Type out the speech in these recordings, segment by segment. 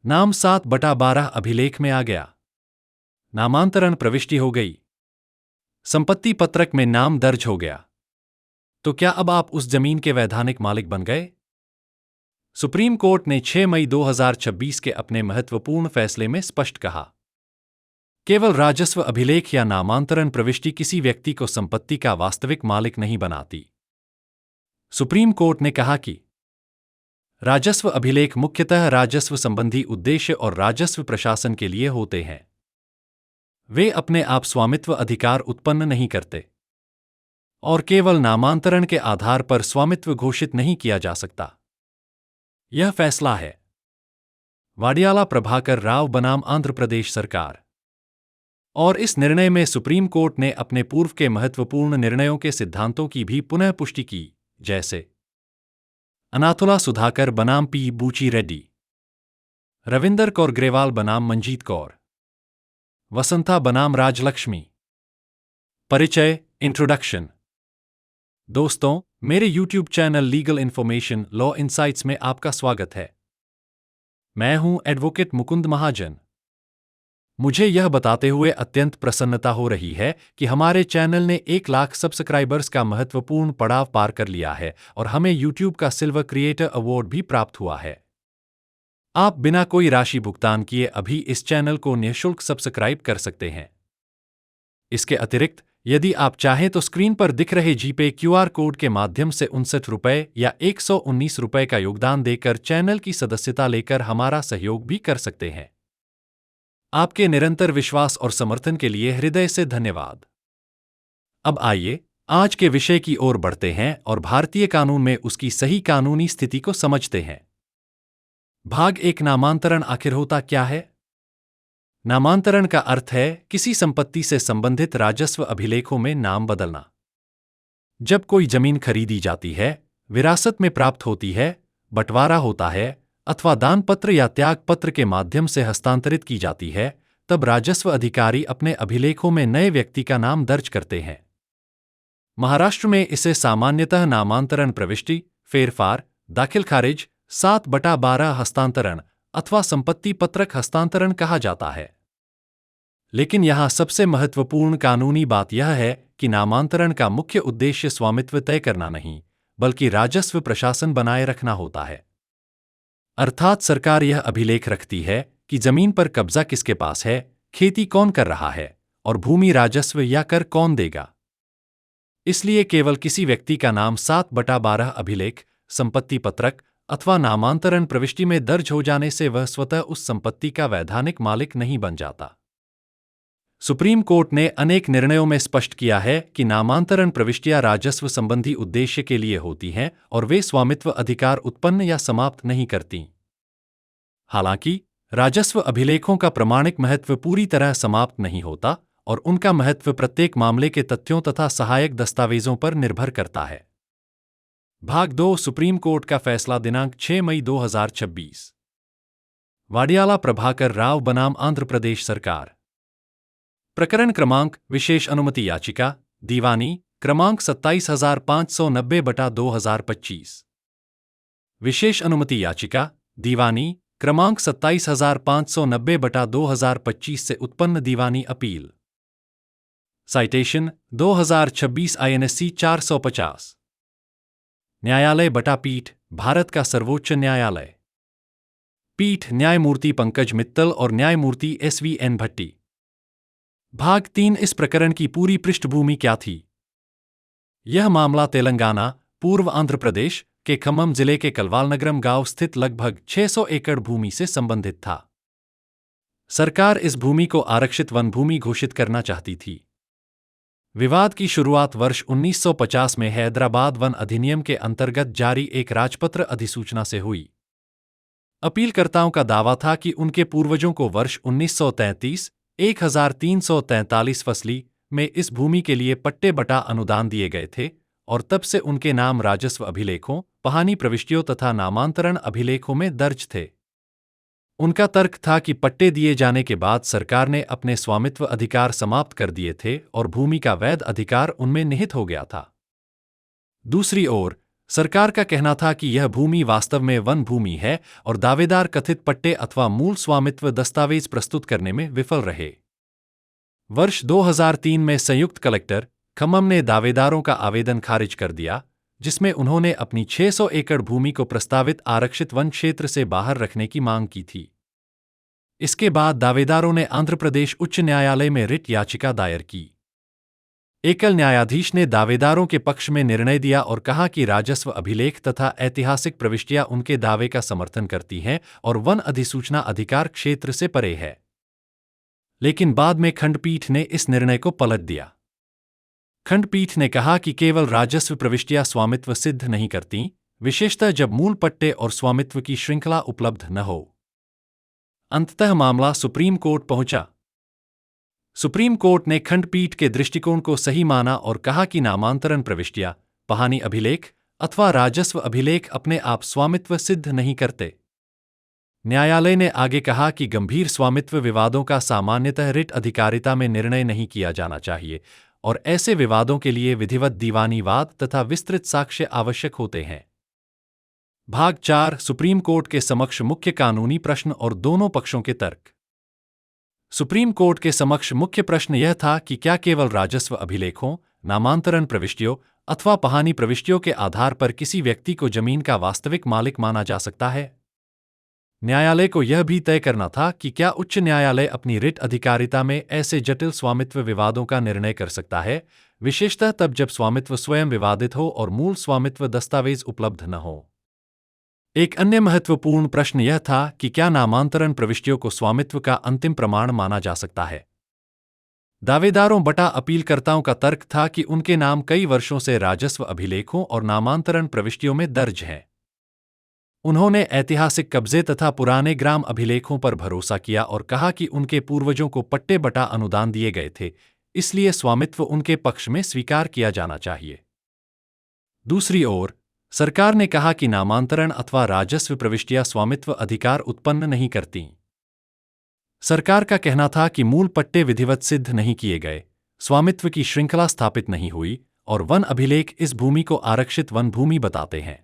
नाम 7/12 अभिलेख में आ गया। नामांतरण प्रविष्टि हो गई। संपत्ति पत्रक में नाम दर्ज हो गया। तो क्या अब आप उस जमीन के वैधानिक मालिक बन गए? सुप्रीम कोर्ट ने 6 मई 2026 के अपने महत्वपूर्ण फैसले में स्पष्ट कहा, केवल राजस्व अभिलेख या नामांतरण प्रविष्टि किसी व्यक्ति को संपत्ति का वास्तविक मालिक नहीं बनाती। सुप्रीम कोर्ट ने कहा कि राजस्व अभिलेख मुख्यतः राजस्व संबंधी उद्देश्य और राजस्व प्रशासन के लिए होते हैं। वे अपने आप स्वामित्व अधिकार उत्पन्न नहीं करते और केवल नामांतरण के आधार पर स्वामित्व घोषित नहीं किया जा सकता। यह फैसला है वाडियाला प्रभाकर राव बनाम आंध्र प्रदेश सरकार। और इस निर्णय में सुप्रीम कोर्ट ने अपने पूर्व के महत्वपूर्ण निर्णयों के सिद्धांतों की भी पुनः पुष्टि की, जैसे अनाथुला सुधाकर बनाम पी बूची रेड्डी, रविंदर कौर ग्रेवाल बनाम मंजीत कौर, वसंता बनाम राजलक्ष्मी। परिचय, इंट्रोडक्शन। दोस्तों, मेरे YouTube channel legal information law insights में आपका स्वागत है। मैं हूं एडवोकेट मुकुंद महाजन। मुझे यह बताते हुए अत्यंत प्रसन्नता हो रही है कि हमारे चैनल ने 1 लाख सब्सक्राइबर्स का महत्वपूर्ण पड़ाव पार कर लिया है और हमें यूट्यूब का सिल्वर क्रिएटर अवार्ड भी प्राप्त हुआ है। आप बिना कोई राशि भुगतान किए अभी इस चैनल को निःशुल्क सब्सक्राइब कर सकते हैं। इसके अतिरिक्त यदि आप चाहें तो स्क्रीन पर दिख रहे जीपे QR कोड के माध्यम से 59 रुपये या 119 रुपये का योगदान देकर चैनल की सदस्यता लेकर हमारा सहयोग भी कर सकते हैं। आपके निरंतर विश्वास और समर्थन के लिए हृदय से धन्यवाद। अब आइए आज के विषय की ओर बढ़ते हैं और भारतीय कानून में उसकी सही कानूनी स्थिति को समझते हैं। भाग 1, नामांतरण आखिर होता क्या है? नामांतरण का अर्थ है किसी संपत्ति से संबंधित राजस्व अभिलेखों में नाम बदलना। जब कोई जमीन खरीदी जाती है, विरासत में प्राप्त होती है, बंटवारा होता है अथवा दान पत्र या त्याग पत्र के माध्यम से हस्तांतरित की जाती है, तब राजस्व अधिकारी अपने अभिलेखों में नए व्यक्ति का नाम दर्ज करते हैं। महाराष्ट्र में इसे सामान्यतः नामांतरण प्रविष्टि, फेरफार, दाखिल खारिज, 7/12 हस्तांतरण अथवा संपत्ति पत्रक हस्तांतरण कहा जाता है। लेकिन यहां सबसे महत्वपूर्ण कानूनी बात यह है कि नामांतरण का मुख्य उद्देश्य स्वामित्व तय करना नहीं, बल्कि राजस्व प्रशासन बनाए रखना होता है। अर्थात सरकार यह अभिलेख रखती है कि जमीन पर कब्जा किसके पास है, खेती कौन कर रहा है और भूमि राजस्व या कर कौन देगा। इसलिए केवल किसी व्यक्ति का नाम 7/12 अभिलेख, संपत्ति पत्रक अथवा नामांतरण प्रविष्टि में दर्ज हो जाने से वह स्वतः उस संपत्ति का वैधानिक मालिक नहीं बन जाता। सुप्रीम कोर्ट ने अनेक निर्णयों में स्पष्ट किया है कि नामांतरण प्रविष्टियां राजस्व संबंधी उद्देश्य के लिए होती हैं और वे स्वामित्व अधिकार उत्पन्न या समाप्त नहीं करती। हालांकि राजस्व अभिलेखों का प्रमाणिक महत्व पूरी तरह समाप्त नहीं होता और उनका महत्व प्रत्येक मामले के तथ्यों तथा सहायक दस्तावेजों पर निर्भर करता है। भाग 2, सुप्रीम कोर्ट का फैसला दिनांक 6 मई 2026। वाडियाला प्रभाकर राव बनाम आंध्र प्रदेश सरकार। प्रकरण क्रमांक, विशेष अनुमति याचिका, दीवानी क्रमांक 27590/2025। विशेष अनुमति याचिका, दीवानी क्रमांक 27590/2025 से उत्पन्न दीवानी अपील। Citation 2026 INSC 450। न्यायालय बटा पीठ, भारत का सर्वोच्च न्यायालय। पीठ न्यायमूर्ति पंकज मित्तल और न्यायमूर्ति SVN भट्टी। भाग 3, इस प्रकरण की पूरी पृष्ठभूमि क्या थी? यह मामला तेलंगाना, पूर्व आंध्र प्रदेश के खम्मम जिले के कलवालनगरम गांव स्थित लगभग 600 एकड़ भूमि से संबंधित था। सरकार इस भूमि को आरक्षित वन भूमि घोषित करना चाहती थी। विवाद की शुरुआत वर्ष 1950 में हैदराबाद वन अधिनियम के अंतर्गत जारी एक राजपत्र अधिसूचना से हुई। अपीलकर्ताओं का दावा था कि उनके पूर्वजों को वर्ष 1933 1343 फसली में इस भूमि के लिए पट्टे बटा अनुदान दिए गए थे और तब से उनके नाम राजस्व अभिलेखों, पहानी प्रविष्टियों तथा नामांतरण अभिलेखों में दर्ज थे। उनका तर्क था कि पट्टे दिए जाने के बाद सरकार ने अपने स्वामित्व अधिकार समाप्त कर दिए थे और भूमि का वैध अधिकार उनमें निहित हो गया था। दूसरी ओर, सरकार का कहना था कि यह भूमि वास्तव में वन भूमि है और दावेदार कथित पट्टे अथवा मूल स्वामित्व दस्तावेज प्रस्तुत करने में विफल रहे। वर्ष 2003 में संयुक्त कलेक्टर खम्मम ने दावेदारों का आवेदन खारिज कर दिया, जिसमें उन्होंने अपनी 600 एकड़ भूमि को प्रस्तावित आरक्षित वन क्षेत्र से बाहर रखने की मांग की थी। इसके बाद दावेदारों ने आंध्र प्रदेश उच्च न्यायालय में रिट याचिका दायर की। एकल न्यायाधीश ने दावेदारों के पक्ष में निर्णय दिया और कहा कि राजस्व अभिलेख तथा ऐतिहासिक प्रविष्टियां उनके दावे का समर्थन करती हैं और वन अधिसूचना अधिकार क्षेत्र से परे है। लेकिन बाद में खंडपीठ ने इस निर्णय को पलट दिया। खंडपीठ ने कहा कि केवल राजस्व प्रविष्टियां स्वामित्व सिद्ध नहीं करतीं, विशेषतः जब मूल पट्टे और स्वामित्व की श्रृंखला उपलब्ध न हो। अंततः मामला सुप्रीम कोर्ट पहुंचा। सुप्रीम कोर्ट ने खंडपीठ के दृष्टिकोण को सही माना और कहा कि नामांतरण प्रविष्टियां, पहानी अभिलेख अथवा राजस्व अभिलेख अपने आप स्वामित्व सिद्ध नहीं करते। न्यायालय ने आगे कहा कि गंभीर स्वामित्व विवादों का सामान्यतः रिट अधिकारिता में निर्णय नहीं किया जाना चाहिए और ऐसे विवादों के लिए विधिवत दीवानी वाद तथा विस्तृत साक्ष्य आवश्यक होते हैं। भाग 4 सुप्रीम कोर्ट के समक्ष मुख्य कानूनी प्रश्न और दोनों पक्षों के तर्क। सुप्रीम कोर्ट के समक्ष मुख्य प्रश्न यह था कि क्या केवल राजस्व अभिलेखों, नामांतरण प्रविष्टियों अथवा पहानी प्रविष्टियों के आधार पर किसी व्यक्ति को जमीन का वास्तविक मालिक माना जा सकता है? न्यायालय को यह भी तय करना था कि क्या उच्च न्यायालय अपनी रिट अधिकारिता में ऐसे जटिल स्वामित्व विवादों का निर्णय कर सकता है, विशेषतः तब जब स्वामित्व स्वयं विवादित हो और मूल स्वामित्व दस्तावेज उपलब्ध न हो। एक अन्य महत्वपूर्ण प्रश्न यह था कि क्या नामांतरण प्रविष्टियों को स्वामित्व का अंतिम प्रमाण माना जा सकता है। दावेदारों बटा अपीलकर्ताओं का तर्क था कि उनके नाम कई वर्षों से राजस्व अभिलेखों और नामांतरण प्रविष्टियों में दर्ज हैं। उन्होंने ऐतिहासिक कब्जे तथा पुराने ग्राम अभिलेखों पर भरोसा किया और कहा कि उनके पूर्वजों को पट्टे बटा अनुदान दिए गए थे, इसलिए स्वामित्व उनके पक्ष में स्वीकार किया जाना चाहिए। दूसरी ओर, सरकार ने कहा कि नामांतरण अथवा राजस्व प्रविष्टियां स्वामित्व अधिकार उत्पन्न नहीं करतीं। सरकार का कहना था कि मूल पट्टे विधिवत सिद्ध नहीं किए गए, स्वामित्व की श्रृंखला स्थापित नहीं हुई और वन अभिलेख इस भूमि को आरक्षित वन भूमि बताते हैं।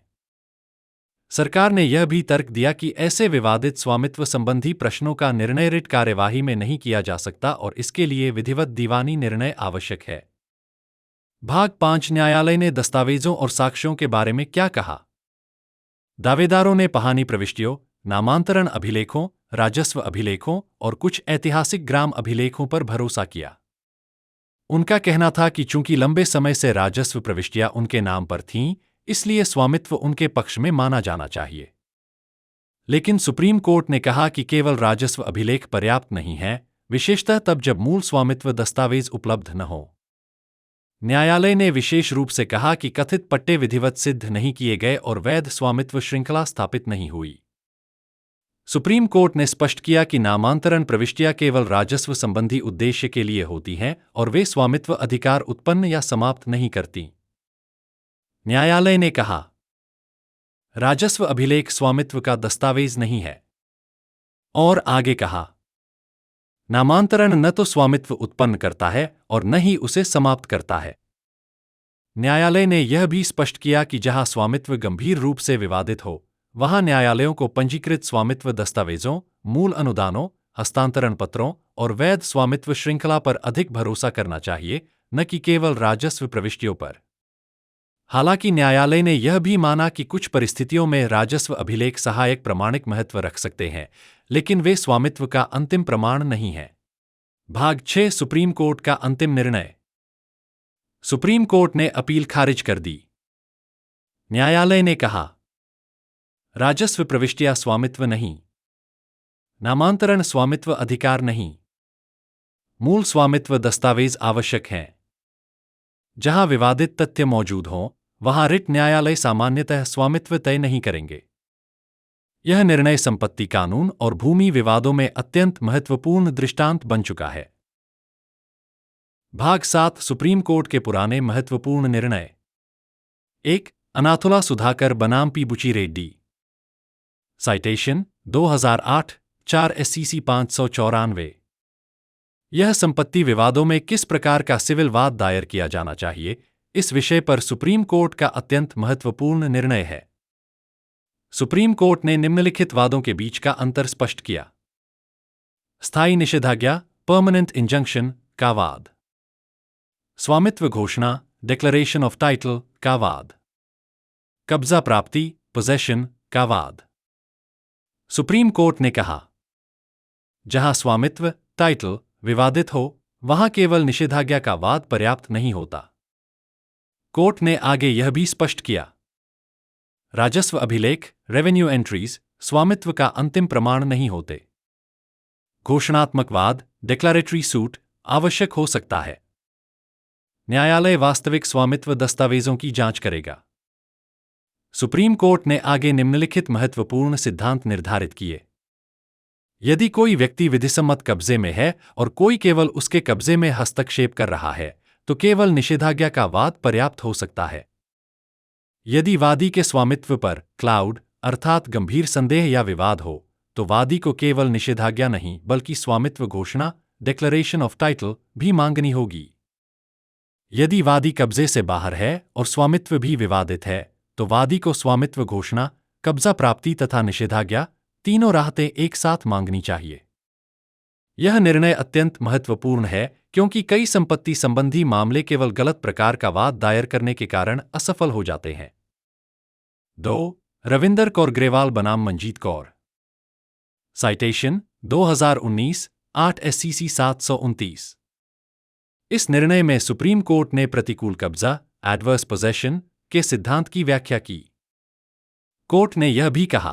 सरकार ने यह भी तर्क दिया कि ऐसे विवादित स्वामित्व संबंधी प्रश्नों का निर्णय रिट कार्यवाही में नहीं किया जा सकता और इसके लिए विधिवत दीवानी निर्णय आवश्यक है। भाग 5 न्यायालय ने दस्तावेजों और साक्ष्यों के बारे में क्या कहा? दावेदारों ने पहानी प्रविष्टियों, नामांतरण अभिलेखों, राजस्व अभिलेखों और कुछ ऐतिहासिक ग्राम अभिलेखों पर भरोसा किया। उनका कहना था कि चूंकि लंबे समय से राजस्व प्रविष्टियां उनके नाम पर थीं, इसलिए स्वामित्व उनके पक्ष में माना जाना चाहिए। लेकिन सुप्रीम कोर्ट ने कहा कि केवल राजस्व अभिलेख पर्याप्त नहीं है, विशेषतः तब जब मूल स्वामित्व दस्तावेज उपलब्ध न हो। न्यायालय ने विशेष रूप से कहा कि कथित पट्टे विधिवत सिद्ध नहीं किए गए और वैध स्वामित्व श्रृंखला स्थापित नहीं हुई। सुप्रीम कोर्ट ने स्पष्ट किया कि नामांतरण प्रविष्टियां केवल राजस्व संबंधी उद्देश्य के लिए होती हैं और वे स्वामित्व अधिकार उत्पन्न या समाप्त नहीं करती। न्यायालय ने कहा, राजस्व अभिलेख स्वामित्व का दस्तावेज नहीं है। और आगे कहा, नामांतरण न तो स्वामित्व उत्पन्न करता है और न ही उसे समाप्त करता है। न्यायालय ने यह भी स्पष्ट किया कि जहां स्वामित्व गंभीर रूप से विवादित हो, वहां न्यायालयों को पंजीकृत स्वामित्व दस्तावेजों, मूल अनुदानों, हस्तांतरण पत्रों और वैध स्वामित्व श्रृंखला पर अधिक भरोसा करना चाहिए, न कि केवल राजस्व प्रविष्टियों पर। हालांकि न्यायालय ने यह भी माना कि कुछ परिस्थितियों में राजस्व अभिलेख सहायक प्रमाणिक महत्व रख सकते हैं, लेकिन वे स्वामित्व का अंतिम प्रमाण नहीं हैं। भाग 6 सुप्रीम कोर्ट का अंतिम निर्णय। सुप्रीम कोर्ट ने अपील खारिज कर दी। न्यायालय ने कहा, राजस्व प्रविष्टियां स्वामित्व नहीं, नामांतरण स्वामित्व अधिकार नहीं, मूल स्वामित्व दस्तावेज आवश्यक हैं। जहां विवादित तथ्य मौजूद हों, वहां रिट न्यायालय सामान्यतः स्वामित्व तय नहीं करेंगे। यह निर्णय संपत्ति कानून और भूमि विवादों में अत्यंत महत्वपूर्ण दृष्टांत बन चुका है। भाग 7 सुप्रीम कोर्ट के पुराने महत्वपूर्ण निर्णय। 1. अनाथुला सुधाकर बनाम पी बुची रेड्डी। Citation 2008 4 SCC 594। यह संपत्ति विवादों में किस प्रकार का सिविल वाद दायर किया जाना चाहिए, इस विषय पर सुप्रीम कोर्ट का अत्यंत महत्वपूर्ण निर्णय है। सुप्रीम कोर्ट ने निम्नलिखित वादों के बीच का अंतर स्पष्ट किया। स्थायी निषेधाज्ञा परमानेंट इंजंक्शन का वाद, स्वामित्व घोषणा डिक्लेरेशन ऑफ टाइटल का वाद, कब्जा प्राप्ति पोजेशन का वाद। सुप्रीम कोर्ट ने कहा, जहां स्वामित्व टाइटल विवादित हो वहां केवल निषेधाज्ञा का वाद पर्याप्त नहीं होता। कोर्ट ने आगे यह भी स्पष्ट किया, राजस्व अभिलेख रेवेन्यू एंट्रीज स्वामित्व का अंतिम प्रमाण नहीं होते। घोषणात्मक वाद डिक्लेरेटरी सूट आवश्यक हो सकता है। न्यायालय वास्तविक स्वामित्व दस्तावेजों की जांच करेगा। सुप्रीम कोर्ट ने आगे निम्नलिखित महत्वपूर्ण सिद्धांत निर्धारित किए। यदि कोई व्यक्ति विधिसम्मत कब्जे में है और कोई केवल उसके कब्जे में हस्तक्षेप कर रहा है, तो केवल निषेधाज्ञा का वाद पर्याप्त हो सकता है। यदि वादी के स्वामित्व पर क्लाउड अर्थात गंभीर संदेह या विवाद हो, तो वादी को केवल निषेधाज्ञा नहीं बल्कि स्वामित्व घोषणा डिक्लेरेशन ऑफ टाइटल भी मांगनी होगी। यदि वादी कब्जे से बाहर है और स्वामित्व भी विवादित है, तो वादी को स्वामित्व घोषणा, कब्जा प्राप्ति तथा निषेधाज्ञा तीनों राहतें एक साथ मांगनी चाहिए। यह निर्णय अत्यंत महत्वपूर्ण है क्योंकि कई संपत्ति संबंधी मामले केवल गलत प्रकार का वाद दायर करने के कारण असफल हो जाते हैं। 2. रविंदर कौर ग्रेवाल बनाम मंजीत कौर। Citation 2019 8 SCC 729। इस निर्णय में सुप्रीम कोर्ट ने प्रतिकूल कब्जा एडवर्स पोजेशन के सिद्धांत की व्याख्या की। कोर्ट ने यह भी कहा,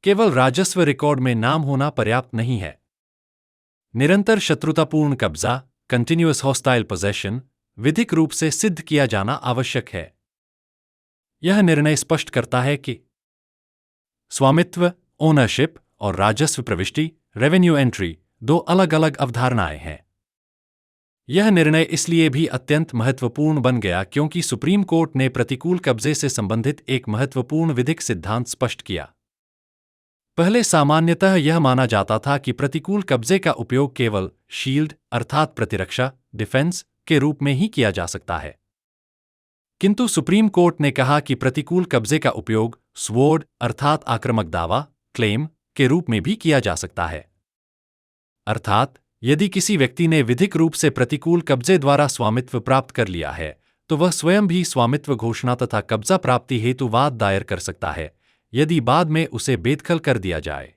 केवल राजस्व रिकॉर्ड में नाम होना पर्याप्त नहीं है। निरंतर शत्रुतापूर्ण कब्जा कंटिन्यूअस हॉस्टाइल पोजेशन विधिक रूप से सिद्ध किया जाना आवश्यक है। यह निर्णय स्पष्ट करता है कि स्वामित्व ओनरशिप और राजस्व प्रविष्टि रेवेन्यू एंट्री दो अलग अलग अवधारणाएं हैं। यह निर्णय इसलिए भी अत्यंत महत्वपूर्ण बन गया क्योंकि सुप्रीम कोर्ट ने प्रतिकूल कब्जे से संबंधित एक महत्वपूर्ण विधिक सिद्धांत स्पष्ट किया। पहले सामान्यतः यह माना जाता था कि प्रतिकूल कब्जे का उपयोग केवल शील्ड अर्थात प्रतिरक्षा डिफेंस के रूप में ही किया जा सकता है, किंतु सुप्रीम कोर्ट ने कहा कि प्रतिकूल कब्जे का उपयोग स्वॉर्ड अर्थात आक्रामक दावा क्लेम के रूप में भी किया जा सकता है। अर्थात यदि किसी व्यक्ति ने विधिक रूप से प्रतिकूल कब्जे द्वारा स्वामित्व प्राप्त कर लिया है, तो वह स्वयं भी स्वामित्व घोषणा तथा कब्जा प्राप्ति हेतु वाद दायर कर सकता है यदि बाद में उसे बेदखल कर दिया जाए।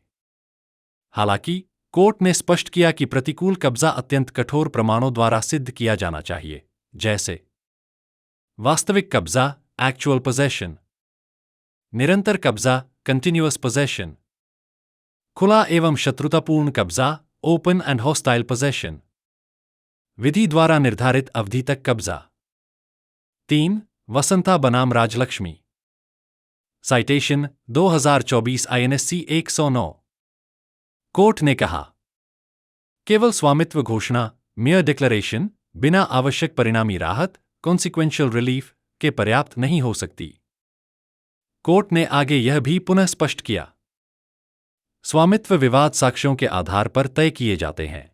हालांकि कोर्ट ने स्पष्ट किया कि प्रतिकूल कब्जा अत्यंत कठोर प्रमाणों द्वारा सिद्ध किया जाना चाहिए, जैसे वास्तविक कब्जा एक्चुअल पोजेशन, निरंतर कब्जा कंटिन्यूअस पोजेशन, खुला एवं शत्रुतापूर्ण कब्जा ओपन एंड हॉस्टाइल पोजेशन, विधि द्वारा निर्धारित अवधि तक कब्जा। 3. वसंता बनाम राजलक्ष्मी। Citation 2024 INSC 109। कोर्ट ने कहा, केवल स्वामित्व घोषणा मेयर डिक्लेरेशन बिना आवश्यक परिणामी राहत कॉन्सिक्वेंशियल रिलीफ के पर्याप्त नहीं हो सकती। कोर्ट ने आगे यह भी पुनः स्पष्ट किया, स्वामित्व विवाद साक्ष्यों के आधार पर तय किए जाते हैं,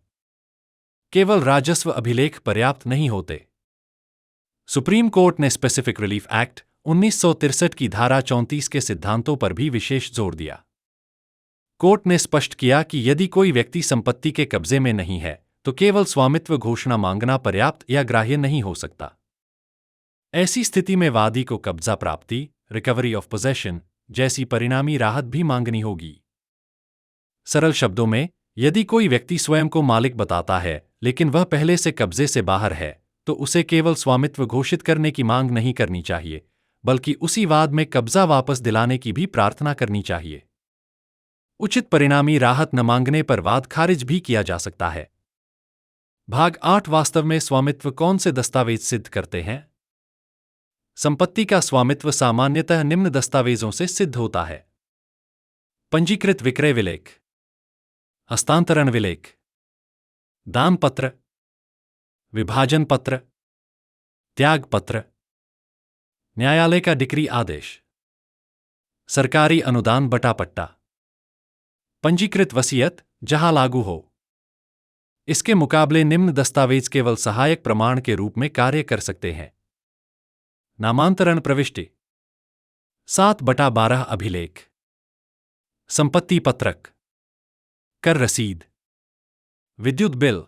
केवल राजस्व अभिलेख पर्याप्त नहीं होते। सुप्रीम कोर्ट ने स्पेसिफिक रिलीफ एक्ट 1963 की धारा 34 के सिद्धांतों पर भी विशेष जोर दिया। कोर्ट ने स्पष्ट किया कि यदि कोई व्यक्ति संपत्ति के कब्जे में नहीं है, तो केवल स्वामित्व घोषणा मांगना पर्याप्त या ग्राह्य नहीं हो सकता। ऐसी स्थिति में वादी को कब्जा प्राप्ति रिकवरी ऑफ पोजेशन जैसी परिणामी राहत भी मांगनी होगी। सरल शब्दों में, यदि कोई व्यक्ति स्वयं को मालिक बताता है लेकिन वह पहले से कब्जे से बाहर है, तो उसे केवल स्वामित्व घोषित करने की मांग नहीं करनी चाहिए, बल्कि उसी वाद में कब्जा वापस दिलाने की भी प्रार्थना करनी चाहिए। उचित परिणामी राहत न मांगने पर वाद खारिज भी किया जा सकता है। भाग 8 वास्तव में स्वामित्व कौन से दस्तावेज सिद्ध करते हैं? संपत्ति का स्वामित्व सामान्यतः निम्न दस्तावेजों से सिद्ध होता है: पंजीकृत विक्रय विलेख, हस्तांतरण विलेख, दान पत्र, विभाजन पत्र, त्याग पत्र, न्यायालय का डिक्री आदेश, सरकारी अनुदान बटापट्टा, पंजीकृत वसीयत जहां लागू हो। इसके मुकाबले निम्न दस्तावेज केवल सहायक प्रमाण के रूप में कार्य कर सकते हैं। नामांतरण प्रविष्टि 7/12 अभिलेख, संपत्ति पत्रक, कर रसीद, विद्युत बिल।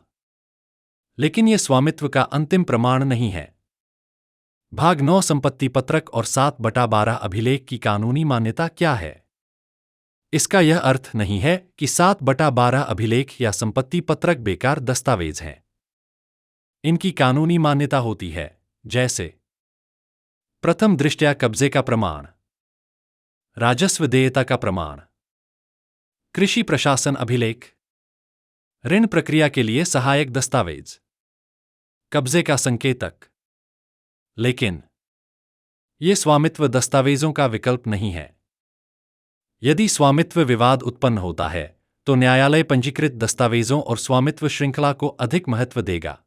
लेकिन यह स्वामित्व का अंतिम प्रमाण नहीं है। भाग 9 संपत्ति पत्रक और 7/12 अभिलेख की कानूनी मान्यता क्या है? इसका यह अर्थ नहीं है कि 7/12 अभिलेख या संपत्ति पत्रक बेकार दस्तावेज हैं। इनकी कानूनी मान्यता होती है, जैसे प्रथम दृष्टया कब्जे का प्रमाण, राजस्व देयता का प्रमाण, कृषि प्रशासन अभिलेख, ऋण प्रक्रिया के लिए सहायक दस्तावेज, कब्जे का संकेतक। लेकिन ये स्वामित्व दस्तावेजों का विकल्प नहीं है। यदि स्वामित्व विवाद उत्पन्न होता है, तो न्यायालय पंजीकृत दस्तावेजों और स्वामित्व श्रृंखला को अधिक महत्व देगा।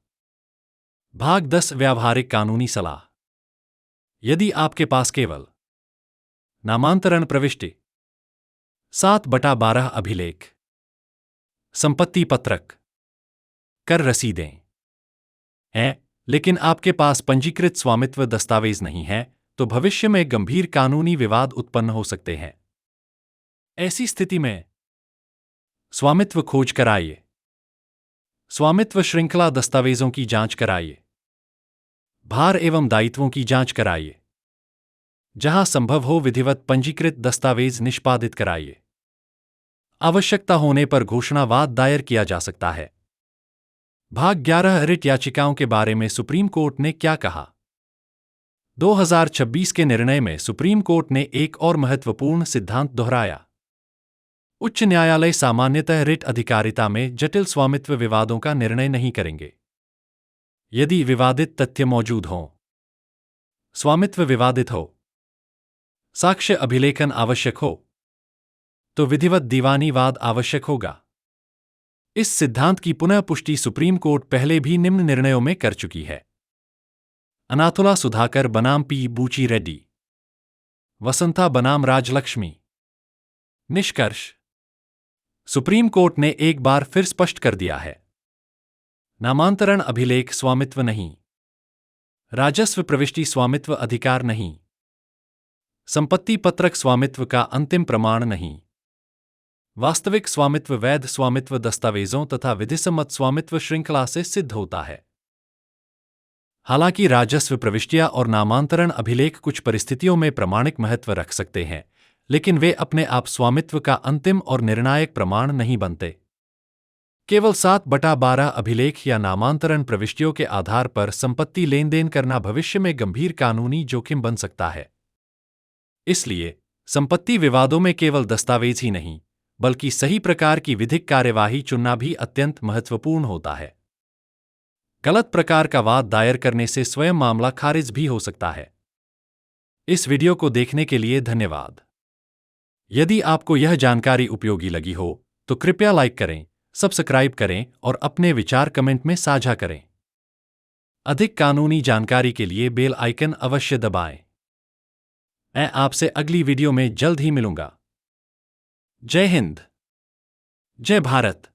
भाग 10 व्यावहारिक कानूनी सलाह। यदि आपके पास केवल नामांतरण प्रविष्टि 7/12 अभिलेख, संपत्ति पत्रक, कर रसीदें हैं, लेकिन आपके पास पंजीकृत स्वामित्व दस्तावेज नहीं है, तो भविष्य में गंभीर कानूनी विवाद उत्पन्न हो सकते हैं। ऐसी स्थिति में स्वामित्व खोज कराइए, स्वामित्व श्रृंखला दस्तावेजों की जांच कराइए, भार एवं दायित्वों की जांच कराइए, जहां संभव हो विधिवत पंजीकृत दस्तावेज निष्पादित कराइए। आवश्यकता होने पर घोषणावाद दायर किया जा सकता है। भाग 11 रिट याचिकाओं के बारे में सुप्रीम कोर्ट ने क्या कहा? 2026 के निर्णय में सुप्रीम कोर्ट ने एक और महत्वपूर्ण सिद्धांत दोहराया। उच्च न्यायालय सामान्यतः रिट अधिकारिता में जटिल स्वामित्व विवादों का निर्णय नहीं करेंगे। यदि विवादित तथ्य मौजूद हों, स्वामित्व विवादित हो, साक्ष्य अभिलेखन आवश्यक हो, तो विधिवत दीवानी वाद आवश्यक होगा। इस सिद्धांत की पुनः पुष्टि सुप्रीम कोर्ट पहले भी निम्न निर्णयों में कर चुकी है। अनाथुला सुधाकर बनाम पी बूची रेड्डी, वसंता बनाम राजलक्ष्मी। निष्कर्ष: सुप्रीम कोर्ट ने एक बार फिर स्पष्ट कर दिया है, नामांतरण अभिलेख स्वामित्व नहीं, राजस्व प्रविष्टि स्वामित्व अधिकार नहीं, संपत्ति पत्रक स्वामित्व का अंतिम प्रमाण नहीं। वास्तविक स्वामित्व वैध स्वामित्व दस्तावेजों तथा विधिसम्मत स्वामित्व श्रृंखला से सिद्ध होता है। हालांकि राजस्व प्रविष्टियां और नामांतरण अभिलेख कुछ परिस्थितियों में प्रमाणिक महत्व रख सकते हैं, लेकिन वे अपने आप स्वामित्व का अंतिम और निर्णायक प्रमाण नहीं बनते। केवल 7/12 अभिलेख या नामांतरण प्रविष्टियों के आधार पर संपत्ति लेन देन करना भविष्य में गंभीर कानूनी जोखिम बन सकता है। इसलिए संपत्ति विवादों में केवल दस्तावेज ही नहीं, बल्कि सही प्रकार की विधिक कार्यवाही चुनना भी अत्यंत महत्वपूर्ण होता है। गलत प्रकार का वाद दायर करने से स्वयं मामला खारिज भी हो सकता है। इस वीडियो को देखने के लिए धन्यवाद। यदि आपको यह जानकारी उपयोगी लगी हो, तो कृपया लाइक करें, सब्सक्राइब करें और अपने विचार कमेंट में साझा करें। अधिक कानूनी जानकारी के लिए बेल आइकन अवश्य दबाएं। मैं आपसे अगली वीडियो में जल्द ही मिलूंगा। जय हिंद, जय भारत।